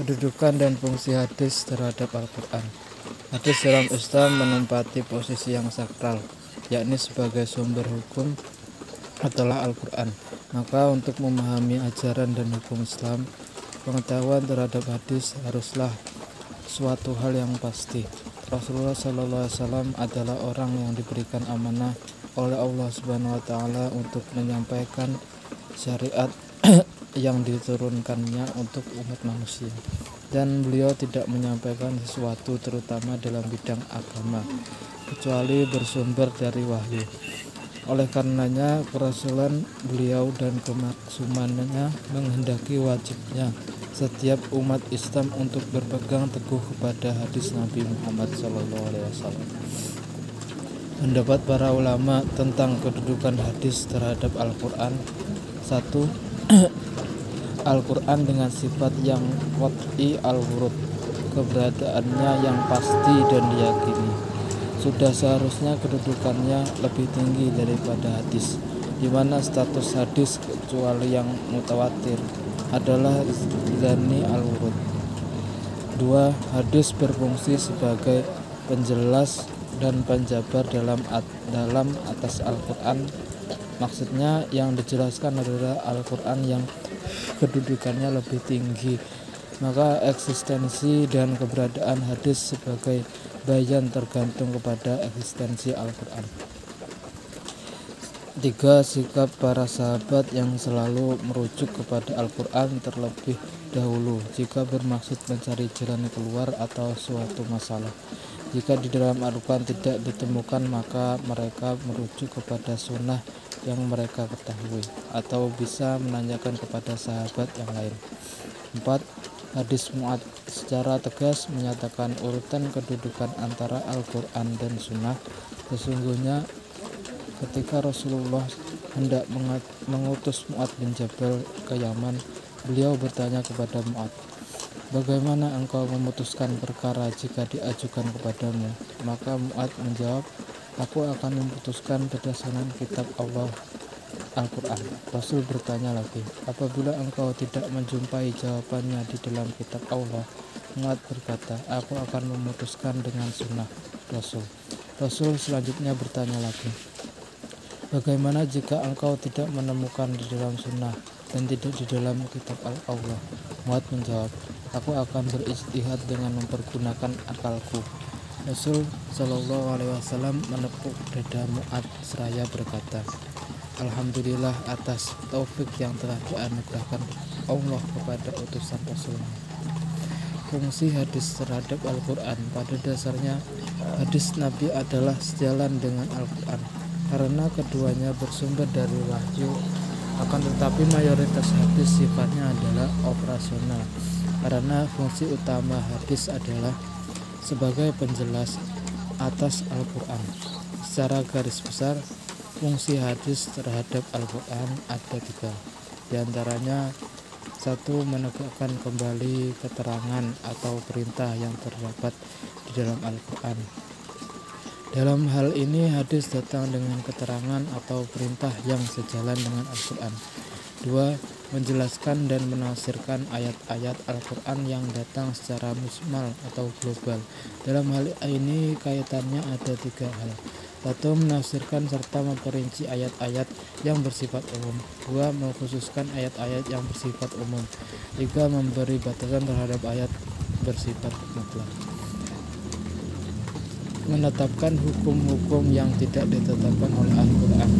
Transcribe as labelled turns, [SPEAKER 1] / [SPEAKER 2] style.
[SPEAKER 1] Kedudukan dan fungsi hadis terhadap Al-Quran. Hadis dalam Islam menempati posisi yang sakral, yakni sebagai sumber hukum adalah Al-Quran. Maka untuk memahami ajaran dan hukum Islam, pengetahuan terhadap hadis haruslah suatu hal yang pasti. Rasulullah SAW adalah orang yang diberikan amanah oleh Allah Subhanahu wa Ta'ala untuk menyampaikan syariat yang diturunkannya untuk umat manusia, dan beliau tidak menyampaikan sesuatu terutama dalam bidang agama kecuali bersumber dari wahyu. Oleh karenanya kerasulan beliau dan kemaksumannya menghendaki wajibnya setiap umat Islam untuk berpegang teguh kepada hadis Nabi Muhammad SAW. Pendapat para ulama tentang kedudukan hadis terhadap Al-Quran. 1. Al-Quran dengan sifat yang qat'i al-wurud, keberadaannya yang pasti dan diyakini. Sudah seharusnya kedudukannya lebih tinggi daripada hadis, di mana status hadis kecuali yang mutawatir adalah zani al-wurud. 2. Hadis berfungsi sebagai penjelas dan penjabar dalam atas Al-Quran. Maksudnya yang dijelaskan adalah Al-Quran yang kedudukannya lebih tinggi, maka eksistensi dan keberadaan hadis sebagai bayan tergantung kepada eksistensi Al-Quran. 3. Sikap para sahabat yang selalu merujuk kepada Al-Quran terlebih dahulu jika bermaksud mencari jalan keluar atau suatu masalah. Jika di dalam Al-Quran tidak ditemukan, maka mereka merujuk kepada sunnah yang mereka ketahui atau bisa menanyakan kepada sahabat yang lain. 4. Hadis Mu'adz secara tegas menyatakan urutan kedudukan antara Al-Quran dan sunnah. Sesungguhnya ketika Rasulullah hendak mengutus Mu'adz bin Jabal ke Yaman, beliau bertanya kepada Mu'adz, "Bagaimana engkau memutuskan perkara jika diajukan kepadamu?" Maka Mu'adz menjawab, "Aku akan memutuskan berdasarkan kitab Allah, Al-Quran." Rasul bertanya lagi, "Apabila engkau tidak menjumpai jawabannya di dalam kitab Allah?" Mu'adz berkata, "Aku akan memutuskan dengan sunnah Rasul." Rasul selanjutnya bertanya lagi, "Bagaimana jika engkau tidak menemukan di dalam sunnah dan tidak di dalam kitab Allah?" Mu'adz menjawab, "Aku akan berijtihad dengan mempergunakan akalku." Rasul SAW menepuk dada Mu'adz seraya berkata, "Alhamdulillah atas taufik yang telah dianugerahkan Allah kepada utusan Rasulnya." Fungsi hadis terhadap Al-Quran. Pada dasarnya hadis Nabi adalah sejalan dengan Al-Quran karena keduanya bersumber dari wahyu. Akan tetapi mayoritas hadis sifatnya adalah operasional, karena fungsi utama hadis adalah sebagai penjelas atas Al-Quran. Secara garis besar, fungsi hadis terhadap Al-Quran ada 3. Di antaranya, 1. Menegakkan kembali keterangan atau perintah yang terdapat di dalam Al-Quran. Dalam hal ini hadis datang dengan keterangan atau perintah yang sejalan dengan Al-Quran. 2. Menjelaskan dan menafsirkan ayat-ayat Al-Quran yang datang secara mujmal atau global. Dalam hal ini kaitannya ada 3 hal. 1. Menafsirkan serta memperinci ayat-ayat yang bersifat umum. 2. Mengkhususkan ayat-ayat yang bersifat umum. 3. Memberi batasan terhadap ayat bersifat mutlak. Menetapkan hukum-hukum yang tidak ditetapkan oleh Al-Quran.